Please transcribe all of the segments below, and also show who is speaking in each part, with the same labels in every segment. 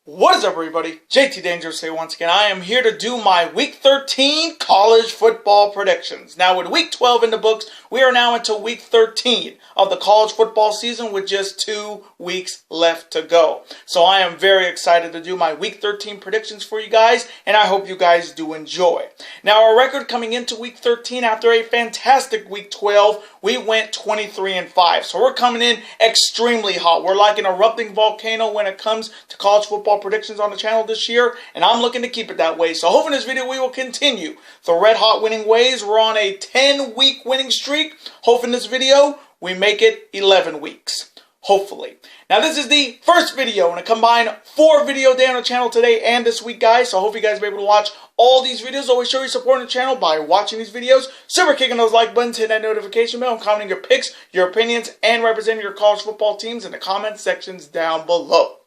Speaker 1: What is up, everybody? JT Dangerous here once again. I am here to do my Week 13 college football predictions. Now, with Week 12 in the books, we are now into Week 13 of the college football season with just 2 weeks left to go. So I am very excited to do my Week 13 predictions for you guys, and I hope you guys do enjoy. Now, our record coming into Week 13 after a fantastic Week 12, we went 23-5. So we're coming in extremely hot. We're like an erupting volcano when it comes to college football predictions on the channel this year, and I'm looking to keep it that way. So hopefully in this video we will continue the red hot winning ways. We're on a 10-week winning streak. Hopefully in this video we make it 11 weeks. Hopefully. Now this is the first video in a combined 4 video day on the channel today and this week, guys. So I hope you guys will be able to watch all these videos. Always show your support on the channel by watching these videos, super kicking those like buttons, hitting that notification bell, and commenting your picks, your opinions, and representing your college football teams in the comment sections down below.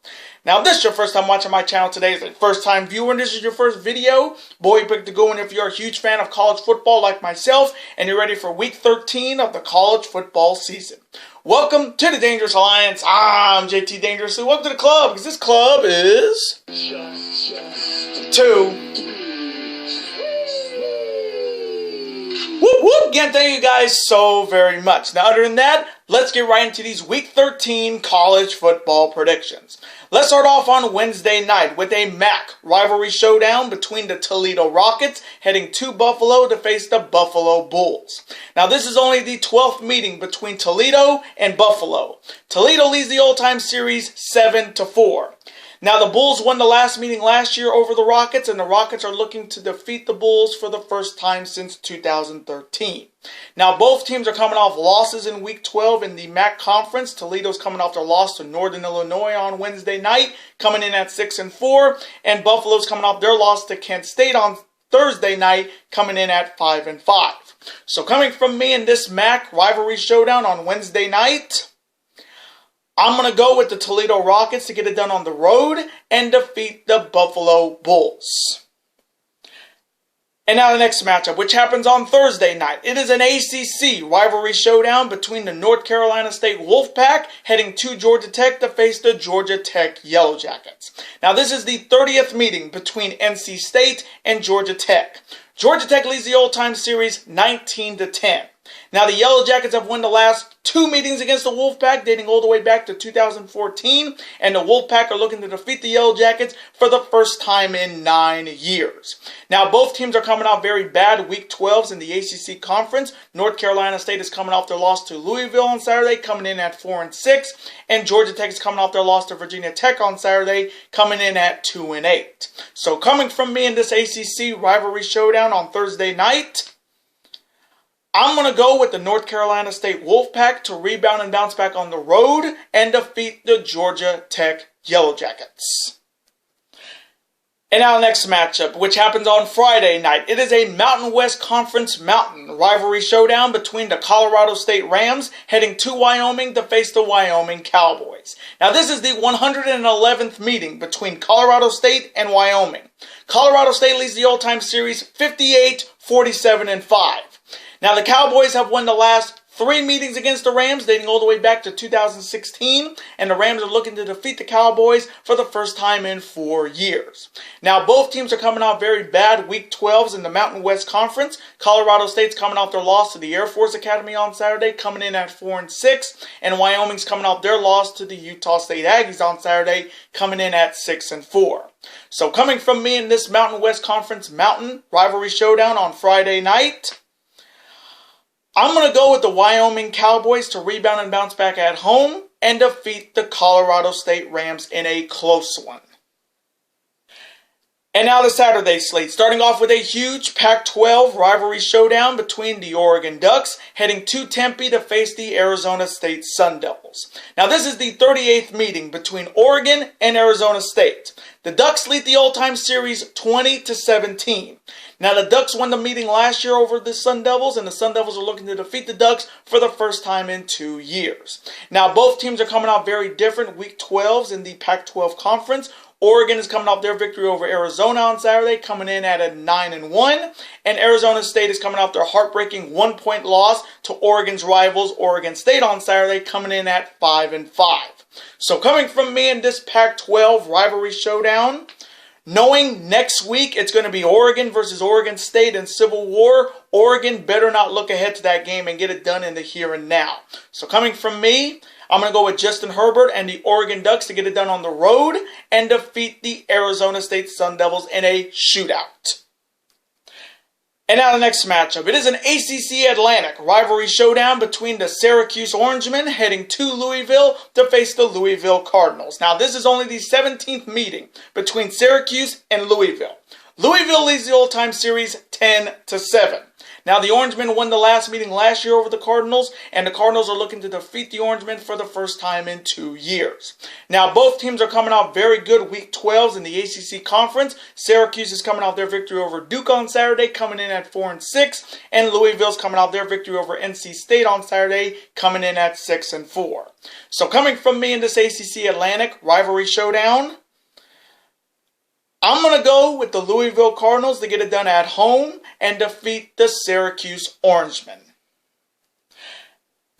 Speaker 1: Now, if this is your first time watching my channel today, is a first time viewer, and this is your first video, boy, you picked to go in if you're a huge fan of college football like myself, and you're ready for Week 13 of the college football season. Welcome to the Dangerous Alliance. I'm JT Dangerous, and welcome to the club, because this club is 2. Whoop, whoop. Again, thank you guys so very much. Now, other than that, let's get right into these Week 13 college football predictions. Let's start off on Wednesday night with a MAC rivalry showdown between the Toledo Rockets heading to Buffalo to face the Buffalo Bulls. Now, this is only the 12th meeting between Toledo and Buffalo. Toledo leads the all-time series 7-4. Now, the Bulls won the last meeting last year over the Rockets, and the Rockets are looking to defeat the Bulls for the first time since 2013. Now, both teams are coming off losses in Week 12 in the MAC Conference. Toledo's coming off their loss to Northern Illinois on Wednesday night, coming in at 6-4, and Buffalo's coming off their loss to Kent State on Thursday night, coming in at 5-5. So, coming from me in this MAC rivalry showdown on Wednesday night, I'm going to go with the Toledo Rockets to get it done on the road and defeat the Buffalo Bulls. And now the next matchup, which happens on Thursday night. It is an ACC rivalry showdown between the North Carolina State Wolfpack heading to Georgia Tech to face the Georgia Tech Yellow Jackets. Now this is the 30th meeting between NC State and Georgia Tech. Georgia Tech leads the all-time series 19-10. Now, the Yellow Jackets have won the last 2 meetings against the Wolfpack, dating all the way back to 2014, and the Wolfpack are looking to defeat the Yellow Jackets for the first time in 9 years. Now, both teams are coming out very bad Week 12s in the ACC Conference. North Carolina State is coming off their loss to Louisville on Saturday, coming in at 4-6, and Georgia Tech is coming off their loss to Virginia Tech on Saturday, coming in at 2-8. So, coming from me in this ACC rivalry showdown on Thursday night, I'm going to go with the North Carolina State Wolfpack to rebound and bounce back on the road and defeat the Georgia Tech Yellow Jackets. And now next matchup, which happens on Friday night. It is a Mountain West Conference Mountain rivalry showdown between the Colorado State Rams heading to Wyoming to face the Wyoming Cowboys. Now this is the 111th meeting between Colorado State and Wyoming. Colorado State leads the all-time series 58-47-5. Now, the Cowboys have won the last 3 meetings against the Rams, dating all the way back to 2016, and the Rams are looking to defeat the Cowboys for the first time in 4 years. Now, both teams are coming off very bad Week 12s in the Mountain West Conference. Colorado State's coming off their loss to the Air Force Academy on Saturday, coming in at 4-6, and Wyoming's coming off their loss to the Utah State Aggies on Saturday, coming in at 6-4. So, coming from me in this Mountain West Conference Mountain rivalry showdown on Friday night, I'm going to go with the Wyoming Cowboys to rebound and bounce back at home and defeat the Colorado State Rams in a close one. And now the Saturday slate, starting off with a huge Pac-12 rivalry showdown between the Oregon Ducks heading to Tempe to face the Arizona State Sun Devils. Now this is the 38th meeting between Oregon and Arizona State. The Ducks lead the all-time series 20-17. Now the Ducks won the meeting last year over the Sun Devils, and the Sun Devils are looking to defeat the Ducks for the first time in 2 years. Now both teams are coming out very different Week 12s in the Pac-12 Conference. Oregon is coming off their victory over Arizona on Saturday, coming in at a 9-1. And Arizona State is coming off their heartbreaking 1-point loss to Oregon's rivals, Oregon State, on Saturday, coming in at 5-5. So coming from me in this Pac-12 rivalry showdown, knowing next week it's going to be Oregon versus Oregon State in Civil War, Oregon better not look ahead to that game and get it done in the here and now. So coming from me, I'm going to go with Justin Herbert and the Oregon Ducks to get it done on the road and defeat the Arizona State Sun Devils in a shootout. And now the next matchup. It is an ACC Atlantic rivalry showdown between the Syracuse Orangemen heading to Louisville to face the Louisville Cardinals. Now this is only the 17th meeting between Syracuse and Louisville. Louisville leads the all-time series 10-7. Now the Orangemen won the last meeting last year over the Cardinals, and the Cardinals are looking to defeat the Orangemen for the first time in 2 years. Now both teams are coming off very good Week 12s in the ACC Conference. Syracuse is coming off their victory over Duke on Saturday, coming in at 4-6, and Louisville's coming off their victory over NC State on Saturday, coming in at 6-4. So coming from me in this ACC Atlantic rivalry showdown, I'm going to go with the Louisville Cardinals to get it done at home and defeat the Syracuse Orangemen.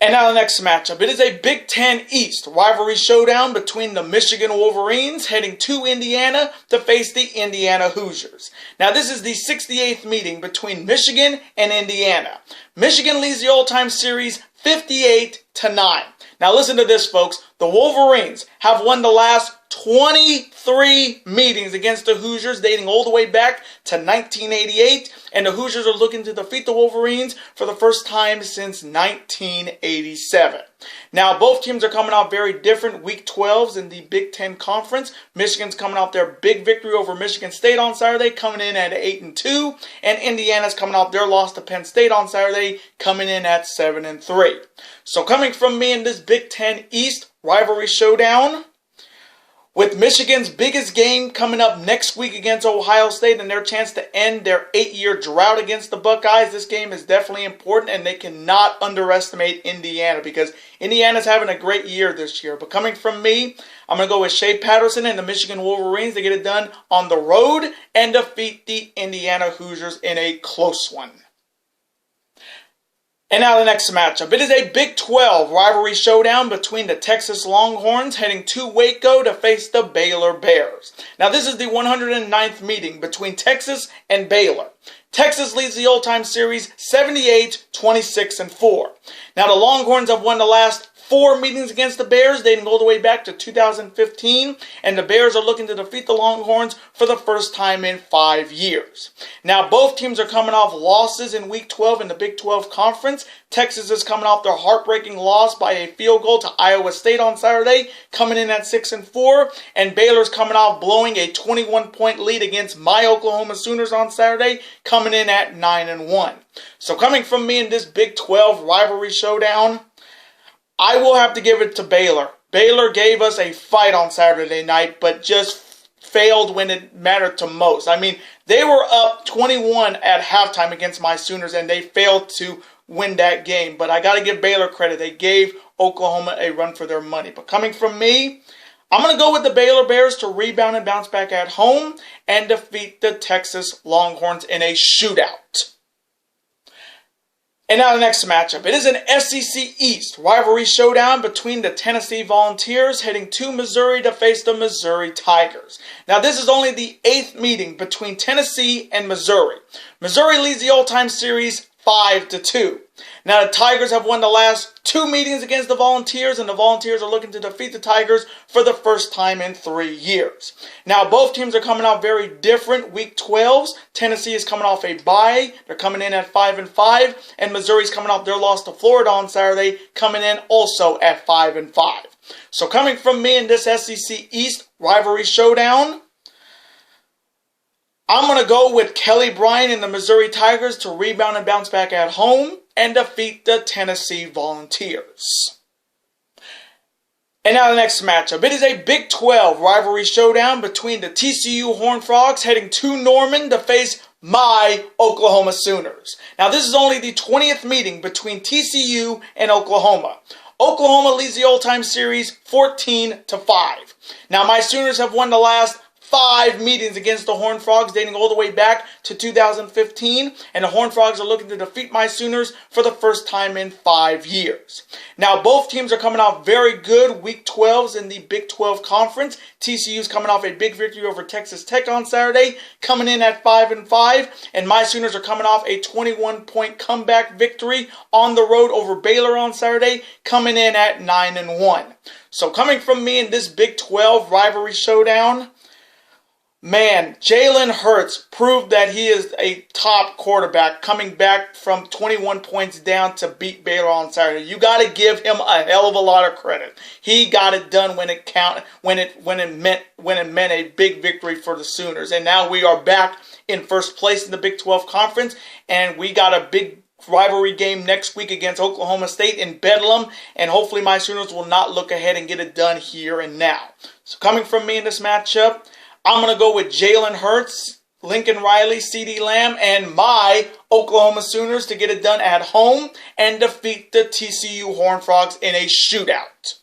Speaker 1: And now the next matchup. It is a Big Ten East rivalry showdown between the Michigan Wolverines heading to Indiana to face the Indiana Hoosiers. Now this is the 68th meeting between Michigan and Indiana. Michigan leads the all-time series 58-9. Now listen to this, folks. The Wolverines have won the last 23 meetings against the Hoosiers dating all the way back to 1988, and the Hoosiers are looking to defeat the Wolverines for the first time since 1987. Now, both teams are coming off very different Week 12s in the Big Ten Conference. Michigan's coming off their big victory over Michigan State on Saturday, coming in at 8-2, and Indiana's coming off their loss to Penn State on Saturday, coming in at 7-3. So coming from me in this Big Ten East rivalry showdown, with Michigan's biggest game coming up next week against Ohio State and their chance to end their 8-year drought against the Buckeyes, this game is definitely important, and they cannot underestimate Indiana because Indiana's having a great year this year. But coming from me, I'm going to go with Shea Patterson and the Michigan Wolverines to get it done on the road and defeat the Indiana Hoosiers in a close one. And now the next matchup. It is a Big 12 rivalry showdown between the Texas Longhorns heading to Waco to face the Baylor Bears. Now this is the 109th meeting between Texas and Baylor. Texas leads the all-time series 78-26-4. Now the Longhorns have won the last 4 meetings against the Bears, dating all the way back to 2015, and the Bears are looking to defeat the Longhorns for the first time in 5 years. Now, both teams are coming off losses in Week 12 in the Big 12 Conference. Texas is coming off their heartbreaking loss by a field goal to Iowa State on Saturday, coming in at 6-4, and Baylor's coming off blowing a 21-point lead against my Oklahoma Sooners on Saturday, coming in at 9-1. So coming from me in this Big 12 rivalry showdown, I will have to give it to Baylor. Baylor gave us a fight on Saturday night, but just failed when it mattered to most. I mean, they were up 21 at halftime against my Sooners, and they failed to win that game. But I got to give Baylor credit. They gave Oklahoma a run for their money. But coming from me, I'm going to go with the Baylor Bears to rebound and bounce back at home and defeat the Texas Longhorns in a shootout. And now the next matchup. It is an SEC East rivalry showdown between the Tennessee Volunteers heading to Missouri to face the Missouri Tigers. Now this is only the 8th meeting between Tennessee and Missouri. Missouri leads the all-time series 5-2. Now the Tigers have won the last 2 meetings against the Volunteers, and the Volunteers are looking to defeat the Tigers for the first time in 3 years. Now both teams are coming off very different Week 12s. Tennessee is coming off a bye. They're coming in at 5-5, and Missouri's coming off their loss to Florida on Saturday, coming in also at 5-5. So coming from me in this SEC East rivalry showdown, I'm going to go with Kelly Bryant and the Missouri Tigers to rebound and bounce back at home and defeat the Tennessee Volunteers. And now the next matchup. It is a Big 12 rivalry showdown between the TCU Horned Frogs heading to Norman to face my Oklahoma Sooners. Now this is only the 20th meeting between TCU and Oklahoma. Oklahoma leads the all-time series 14-5. Now my Sooners have won the last 5 meetings against the Horned Frogs dating all the way back to 2015, and the Horned Frogs are looking to defeat my Sooners for the first time in 5 years. Now, both teams are coming off very good Week 12s in the Big 12 Conference. TCU's coming off a big victory over Texas Tech on Saturday, coming in at 5-5, and my Sooners are coming off a 21-point comeback victory on the road over Baylor on Saturday, coming in at 9-1. So coming from me in this Big 12 rivalry showdown, man, Jalen Hurts proved that he is a top quarterback coming back from 21 points down to beat Baylor on Saturday. You got to give him a hell of a lot of credit. He got it done when it counted, when it meant a big victory for the Sooners. And now we are back in first place in the Big 12 Conference, and we got a big rivalry game next week against Oklahoma State in Bedlam, and hopefully my Sooners will not look ahead and get it done here and now. So coming from me in this matchup, I'm going to go with Jalen Hurts, Lincoln Riley, CeeDee Lamb, and my Oklahoma Sooners to get it done at home and defeat the TCU Horned Frogs in a shootout.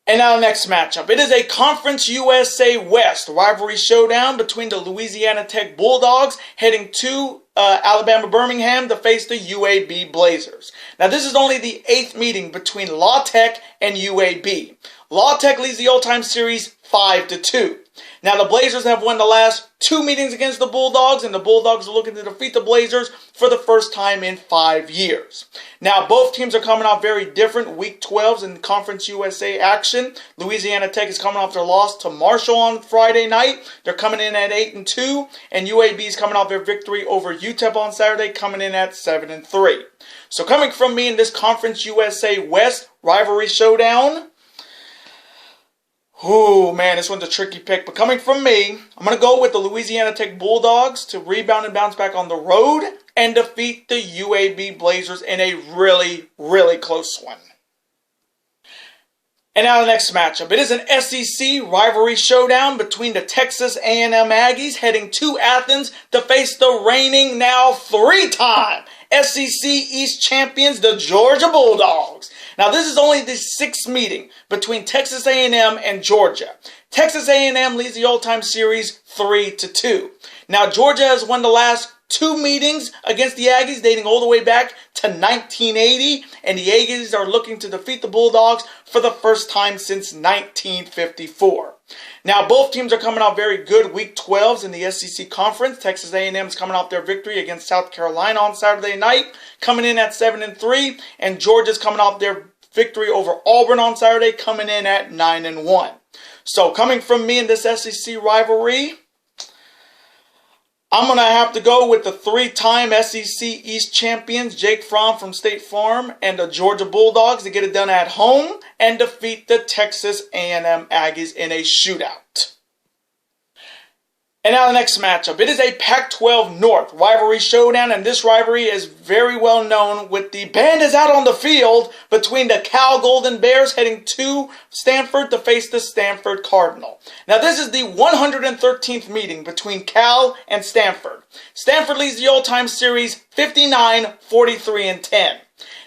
Speaker 1: And now the next matchup. It is a Conference USA West rivalry showdown between the Louisiana Tech Bulldogs heading to Alabama Birmingham to face the UAB Blazers. Now this is only the 8th meeting between La Tech and UAB. La Tech leads the all-time series 5-2. Now the Blazers have won the last 2 meetings against the Bulldogs, and the Bulldogs are looking to defeat the Blazers for the first time in 5 years. Now both teams are coming off very different Week 12s in Conference USA action. Louisiana Tech is coming off their loss to Marshall on Friday night. They're coming in at 8-2, and UAB is coming off their victory over UTEP on Saturday, coming in at 7-3. So coming from me in this Conference USA West rivalry showdown, ooh, man, this one's a tricky pick. But coming from me, I'm going to go with the Louisiana Tech Bulldogs to rebound and bounce back on the road and defeat the UAB Blazers in a really, really close one. And now the next matchup. It is an SEC rivalry showdown between the Texas A&M Aggies heading to Athens to face the reigning, now 3-time SEC East champions, the Georgia Bulldogs. Now this is only the 6th meeting between Texas A&M and Georgia. Texas A&M leads the all-time series 3-2. Now Georgia has won the last 2 meetings against the Aggies dating all the way back to 1980, and the Aggies are looking to defeat the Bulldogs for the first time since 1954. Now both teams are coming off very good Week 12s in the SEC Conference. Texas A&M is coming off their victory against South Carolina on Saturday night, coming in at 7-3, and Georgia's coming off their victory over Auburn on Saturday, coming in at 9-1. So coming from me in this SEC rivalry, I'm going to have to go with the 3-time SEC East champions, Jake Fromm from State Farm, and the Georgia Bulldogs to get it done at home and defeat the Texas A&M Aggies in a shootout. And now the next matchup. It is a Pac-12 North rivalry showdown, and this rivalry is very well known with the band is out on the field between the Cal Golden Bears heading to Stanford to face the Stanford Cardinal. Now this is the 113th meeting between Cal and Stanford. Stanford leads the all-time series 59-43-10.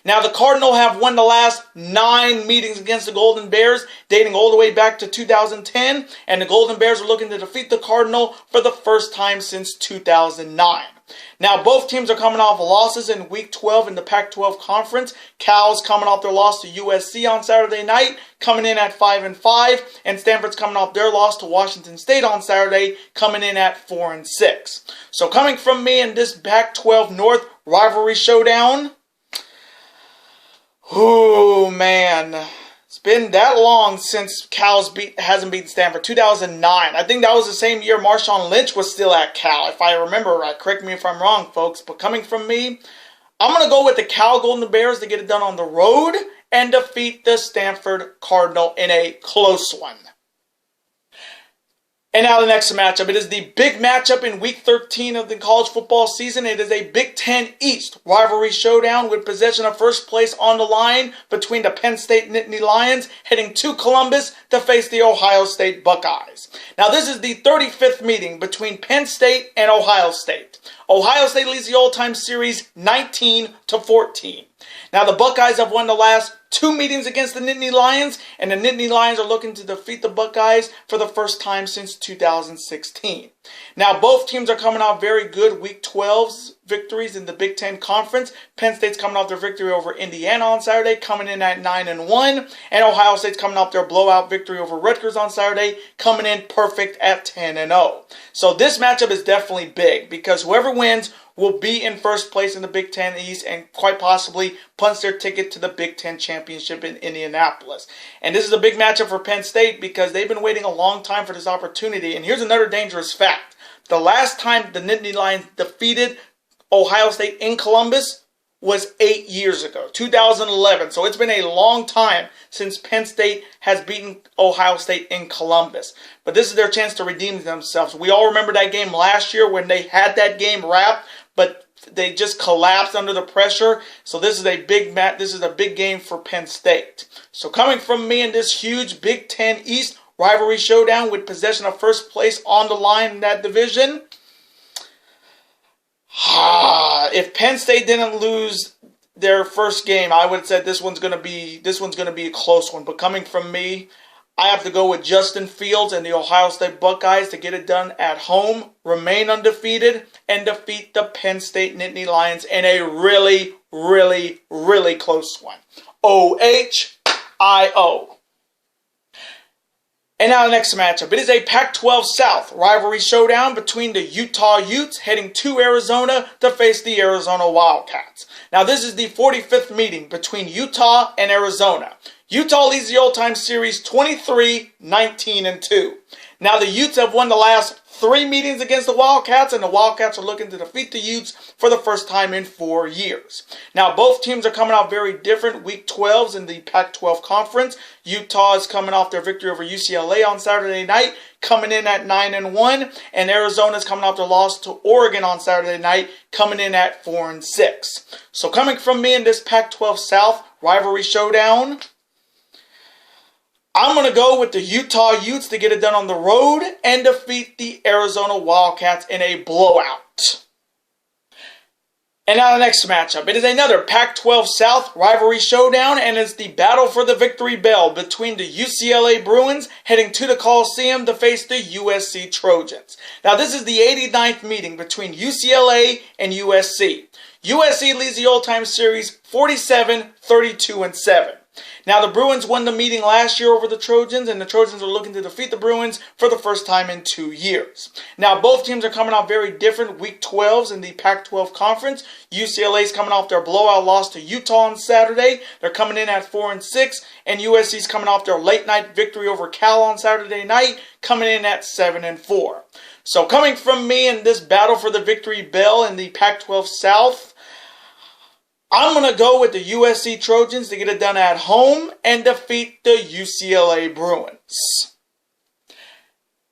Speaker 1: Now, the Cardinal have won the last 9 meetings against the Golden Bears, dating all the way back to 2010, and the Golden Bears are looking to defeat the Cardinal for the first time since 2009. Now, both teams are coming off losses in Week 12 in the Pac-12 Conference. Cal's coming off their loss to USC on Saturday night, coming in at 5-5, and Stanford's coming off their loss to Washington State on Saturday, coming in at 4-6. So, coming from me in this Pac-12 North rivalry showdown, ooh, man. It's been that long since Cal's hasn't beaten Stanford. 2009. I think that was the same year Marshawn Lynch was still at Cal, if I remember right. Correct me if I'm wrong, folks. But coming from me, I'm going to go with the Cal Golden Bears to get it done on the road and defeat the Stanford Cardinal in a close one. And now the next matchup. It is the big matchup in Week 13 of the college football season. It is a Big Ten East rivalry showdown with possession of first place on the line between the Penn State Nittany Lions heading to Columbus to face the Ohio State Buckeyes. Now this is the 35th meeting between Penn State and Ohio State. Ohio State leads the all-time series 19-14. Now the Buckeyes have won the last 2 meetings against the Nittany Lions, and the Nittany Lions are looking to defeat the Buckeyes for the first time since 2016. Now, both teams are coming off very good Week 12's victories in the Big Ten Conference. Penn State's coming off their victory over Indiana on Saturday, coming in at 9-1, and Ohio State's coming off their blowout victory over Rutgers on Saturday, coming in perfect at 10-0. So this matchup is definitely big because whoever wins will be in first place in the Big Ten East and quite possibly punch their ticket to the Big Ten Championship in Indianapolis. And this is a big matchup for Penn State because they've been waiting a long time for this opportunity. And here's another dangerous fact. The last time the Nittany Lions defeated Ohio State in Columbus was 8 years ago, 2011. So it's been a long time since Penn State has beaten Ohio State in Columbus. But this is their chance to redeem themselves. We all remember that game last year when they had that game wrapped, but they just collapsed under the pressure. So this is a big game for Penn State. So coming from me in this huge Big Ten East rivalry showdown with possession of first place on the line in that division, if Penn State didn't lose their first game, I would have said this one's gonna be a close one. But coming from me, I have to go with Justin Fields and the Ohio State Buckeyes to get it done at home, remain undefeated, and defeat the Penn State Nittany Lions in a really, really, really close one. OHIO. And now the next matchup. It is a Pac-12 South rivalry showdown between the Utah Utes heading to Arizona to face the Arizona Wildcats. Now this is the 45th meeting between Utah and Arizona. Utah leads the all-time series 23-19-2. Now the Utes have won the last 3 meetings against the Wildcats, and the Wildcats are looking to defeat the Utes for the first time in 4 years. Now both teams are coming out very different Week 12s in the Pac-12 Conference. Utah is coming off their victory over UCLA on Saturday night, coming in at 9-1, and Arizona is coming off their loss to Oregon on Saturday night, coming in at 4-6. So coming from me in this Pac-12 South rivalry showdown, I'm going to go with the Utah Utes to get it done on the road and defeat the Arizona Wildcats in a blowout. And now the next matchup. It is another Pac-12 South rivalry showdown, and it's the battle for the victory bell between the UCLA Bruins heading to the Coliseum to face the USC Trojans. Now this is the 89th meeting between UCLA and USC. USC leads the all-time series 47-32-7. Now, the Bruins won the meeting last year over the Trojans, and the Trojans are looking to defeat the Bruins for the first time in 2 years. Now, both teams are coming off very different Week 12s in the Pac-12 Conference. UCLA is coming off their blowout loss to Utah on Saturday. They're coming in at 4-6, and USC is coming off their late-night victory over Cal on Saturday night, coming in at 7-4. So, coming from me in this battle for the victory bell in the Pac-12 South, I'm going to go with the USC Trojans to get it done at home and defeat the UCLA Bruins.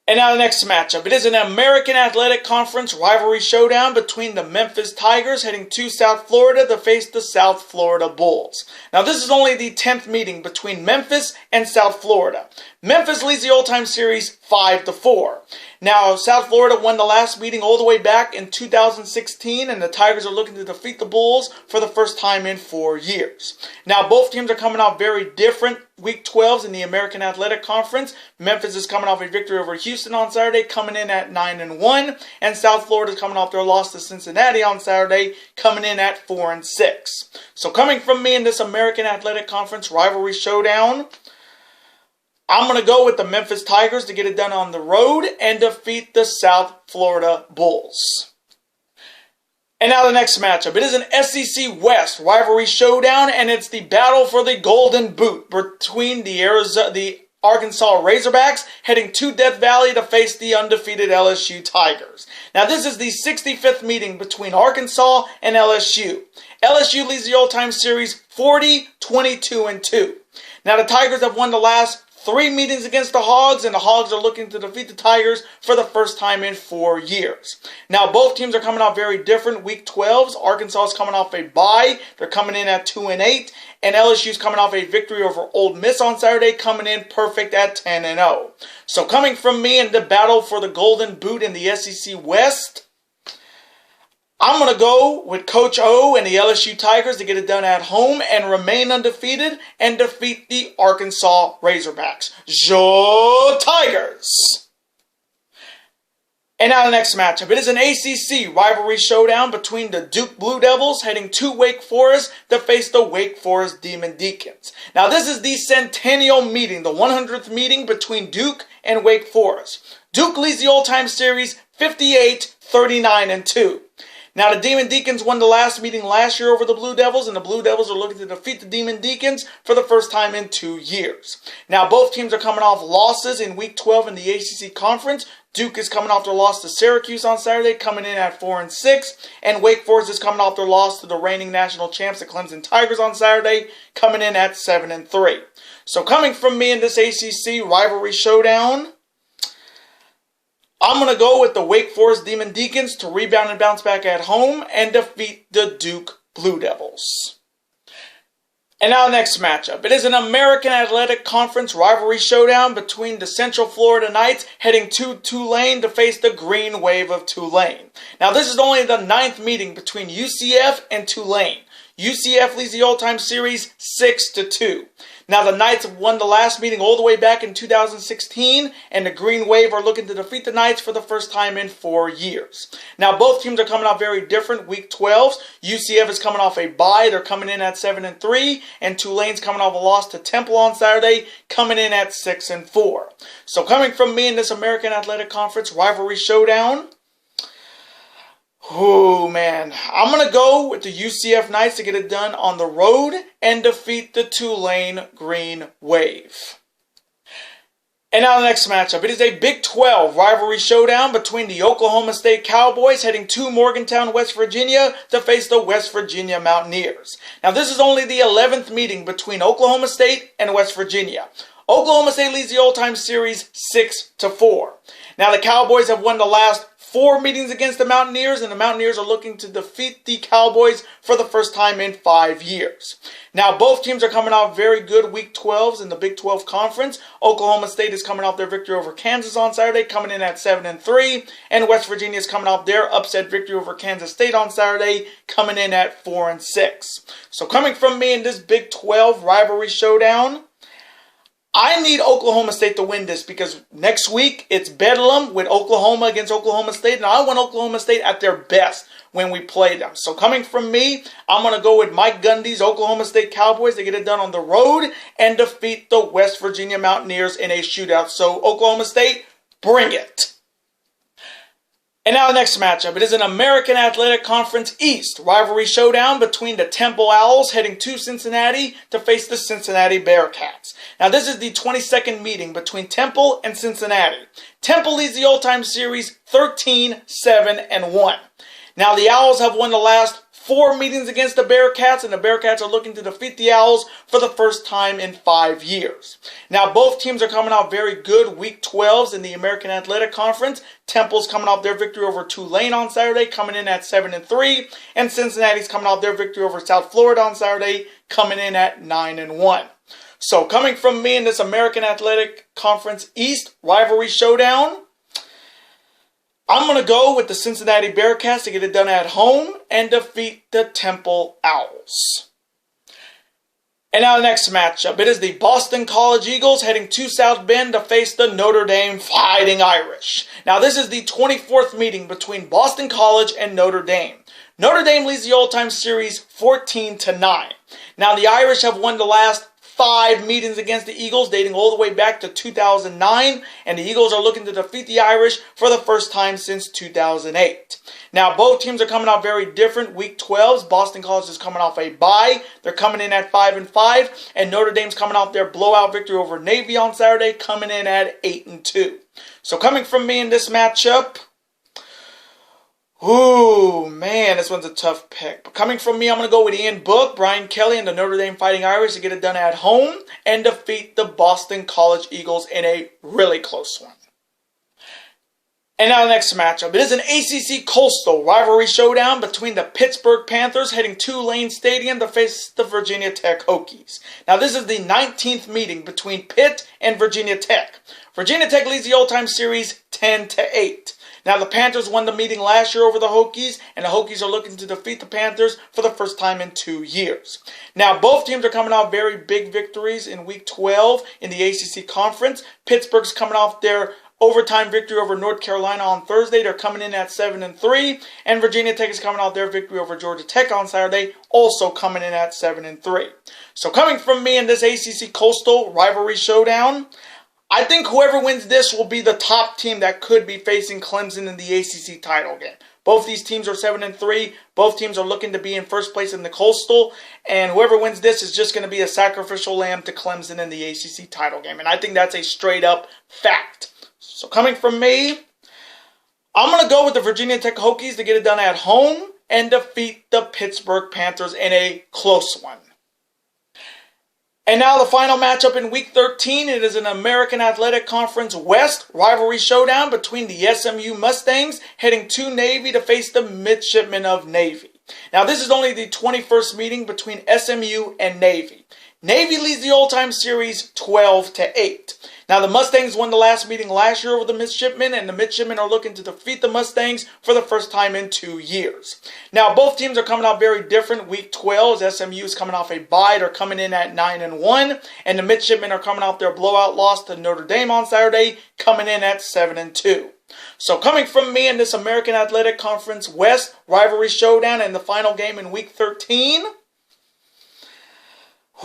Speaker 1: And now the next matchup. It is an American Athletic Conference rivalry showdown between the Memphis Tigers heading to South Florida to face the South Florida Bulls. Now this is only the 10th meeting between Memphis and South Florida. Memphis leads the all-time series 5-4. Now South Florida won the last meeting all the way back in 2016, and the Tigers are looking to defeat the Bulls for the first time in 4 years. Now both teams are coming off very different Week 12s in the American Athletic Conference. Memphis is coming off a victory over Houston on Saturday, coming in at 9-1, and South Florida is coming off their loss to Cincinnati on Saturday, coming in at 4-6. So coming from me in this American Athletic Conference rivalry showdown, I'm going to go with the Memphis Tigers to get it done on the road and defeat the South Florida Bulls. And now the next matchup. It is an SEC West rivalry showdown, and it's the battle for the Golden Boot between the Arkansas Razorbacks heading to Death Valley to face the undefeated LSU Tigers. Now this is the 65th meeting between Arkansas and LSU. LSU leads the all-time series 40-22-2. Now the Tigers have won the last 3 meetings against the Hogs, and the Hogs are looking to defeat the Tigers for the first time in 4 years. Now, both teams are coming off very different Week 12s. Arkansas is coming off a bye. They're coming in at 2-8. And LSU is coming off a victory over Ole Miss on Saturday, coming in perfect at 10-0. So coming from me in the battle for the Golden Boot in the SEC West, I'm going to go with Coach O and the LSU Tigers to get it done at home and remain undefeated and defeat the Arkansas Razorbacks. Go Tigers! And now the next matchup. It is an ACC rivalry showdown between the Duke Blue Devils heading to Wake Forest to face the Wake Forest Demon Deacons. Now this is the centennial meeting, the 100th meeting between Duke and Wake Forest. Duke leads the all-time series 58-39-2. Now, the Demon Deacons won the last meeting last year over the Blue Devils, and the Blue Devils are looking to defeat the Demon Deacons for the first time in 2 years. Now, both teams are coming off losses in Week 12 in the ACC Conference. Duke is coming off their loss to Syracuse on Saturday, coming in at 4-6, and Wake Forest is coming off their loss to the reigning national champs, the Clemson Tigers, on Saturday, coming in at 7-3. So, coming from me in this ACC rivalry showdown, I'm going to go with the Wake Forest Demon Deacons to rebound and bounce back at home and defeat the Duke Blue Devils. And now the next matchup. It is an American Athletic Conference rivalry showdown between the Central Florida Knights heading to Tulane to face the Green Wave of Tulane. Now this is only the 9th meeting between UCF and Tulane. UCF leads the all-time series 6-2. Now, the Knights have won the last meeting all the way back in 2016, and the Green Wave are looking to defeat the Knights for the first time in 4 years. Now, both teams are coming off very different. Week 12, UCF is coming off a bye. They're coming in at 7-3, and Tulane's coming off a loss to Temple on Saturday, coming in at 6-4. So, coming from me in this American Athletic Conference rivalry showdown, oh man, I'm going to go with the UCF Knights to get it done on the road and defeat the Tulane Green Wave. And now the next matchup. It is a Big 12 rivalry showdown between the Oklahoma State Cowboys heading to Morgantown, West Virginia to face the West Virginia Mountaineers. Now this is only the 11th meeting between Oklahoma State and West Virginia. Oklahoma State leads the all-time series 6-4. Now the Cowboys have won the last 4 meetings against the Mountaineers, and the Mountaineers are looking to defeat the Cowboys for the first time in 5 years. Now, both teams are coming off very good Week 12s in the Big 12 Conference. Oklahoma State is coming off their victory over Kansas on Saturday, coming in at 7-3, and West Virginia is coming off their upset victory over Kansas State on Saturday, coming in at 4-6. So, coming from me in this Big 12 rivalry showdown, I need Oklahoma State to win this because next week it's Bedlam with Oklahoma against Oklahoma State, and I want Oklahoma State at their best when we play them. So coming from me, I'm going to go with Mike Gundy's Oklahoma State Cowboys to get it done on the road and defeat the West Virginia Mountaineers in a shootout. So Oklahoma State, bring it. And now the next matchup. It is an American Athletic Conference East rivalry showdown between the Temple Owls heading to Cincinnati to face the Cincinnati Bearcats. Now this is the 22nd meeting between Temple and Cincinnati. Temple leads the all-time series 13-7-1. Now the Owls have won the last 4 meetings against the Bearcats, and the Bearcats are looking to defeat the Owls for the first time in 5 years. Now, both teams are coming off very good Week 12s in the American Athletic Conference. Temple's coming off their victory over Tulane on Saturday, coming in at 7-3, and Cincinnati's coming off their victory over South Florida on Saturday, coming in at 9-1. So, coming from me in this American Athletic Conference East rivalry showdown, I'm going to go with the Cincinnati Bearcats to get it done at home and defeat the Temple Owls. And now the next matchup. It is the Boston College Eagles heading to South Bend to face the Notre Dame Fighting Irish. Now this is the 24th meeting between Boston College and Notre Dame. Notre Dame leads the all-time series 14-9. Now the Irish have won the last 5 meetings against the Eagles dating all the way back to 2009, and the Eagles are looking to defeat the Irish for the first time since 2008. Now, both teams are coming out very different. Week 12s, Boston College is coming off a bye. They're coming in at 5-5, and Notre Dame's coming off their blowout victory over Navy on Saturday, coming in at 8-2. So coming from me in this matchup, ooh, man, this one's a tough pick. But coming from me, I'm going to go with Ian Book, Brian Kelly, and the Notre Dame Fighting Irish to get it done at home and defeat the Boston College Eagles in a really close one. And now the next matchup. It is an ACC Coastal rivalry showdown between the Pittsburgh Panthers heading to Lane Stadium to face the Virginia Tech Hokies. Now this is the 19th meeting between Pitt and Virginia Tech. Virginia Tech leads the all-time series 10-8. Now, the Panthers won the meeting last year over the Hokies, and the Hokies are looking to defeat the Panthers for the first time in 2 years. Now, both teams are coming off very big victories in Week 12 in the ACC Conference. Pittsburgh's coming off their overtime victory over North Carolina on Thursday. They're coming in at 7-3. And Virginia Tech is coming out their victory over Georgia Tech on Saturday, also coming in at 7-3. So coming from me in this ACC Coastal rivalry showdown, I think whoever wins this will be the top team that could be facing Clemson in the ACC title game. Both these teams are 7-3. Both teams are looking to be in first place in the Coastal. And whoever wins this is just going to be a sacrificial lamb to Clemson in the ACC title game. And I think that's a straight up fact. So coming from me, I'm going to go with the Virginia Tech Hokies to get it done at home and defeat the Pittsburgh Panthers in a close one. And now the final matchup in Week 13, it is an American Athletic Conference West rivalry showdown between the SMU Mustangs heading to Navy to face the Midshipmen of Navy. Now this is only the 21st meeting between SMU and Navy. Navy leads the all-time series 12-8. Now, the Mustangs won the last meeting last year over the Midshipmen, and the Midshipmen are looking to defeat the Mustangs for the first time in 2 years. Now, both teams are coming out very different. Week 12, SMU is coming off a bye. They're coming in at 9-1, and the Midshipmen are coming off their blowout loss to Notre Dame on Saturday, coming in at 7-2. So coming from me in this American Athletic Conference West rivalry showdown and the final game in Week 13...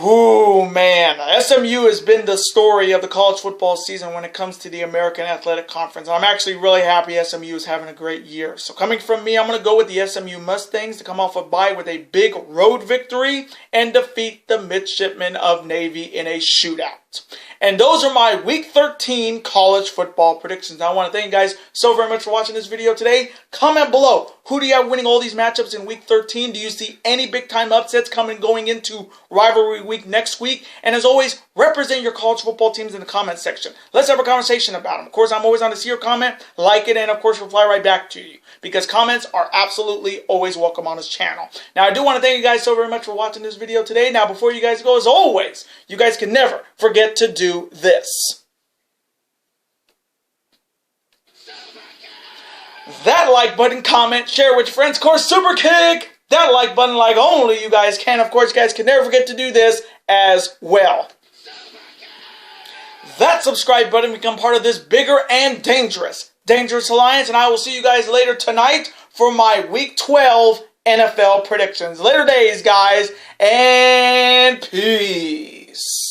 Speaker 1: Ooh, man. SMU has been the story of the college football season when it comes to the American Athletic Conference. I'm actually really happy SMU is having a great year. So coming from me, I'm going to go with the SMU Mustangs to come off a bye with a big road victory and defeat the Midshipmen of Navy in a shootout. And those are my Week 13 college football predictions. I want to thank you guys so very much for watching this video today. Comment below. Who do you have winning all these matchups in Week 13? Do you see any big-time upsets going into rivalry week next week? And as always, represent your college football teams in the comment section. Let's have a conversation about them. Of course, I'm always on to see your comment, like it, and of course, reply right back to you. Because comments are absolutely always welcome on this channel. Now, I do want to thank you guys so very much for watching this video today. Now, before you guys go, as always, you guys can never forget to do this. That like button, comment, share with your friends. Of course, super kick that like button like only you guys can. Of course, you guys can never forget to do this as well. That subscribe button, become part of this bigger and dangerous alliance. And I will see you guys later tonight for my Week 12 NFL predictions. Later days, guys, and peace.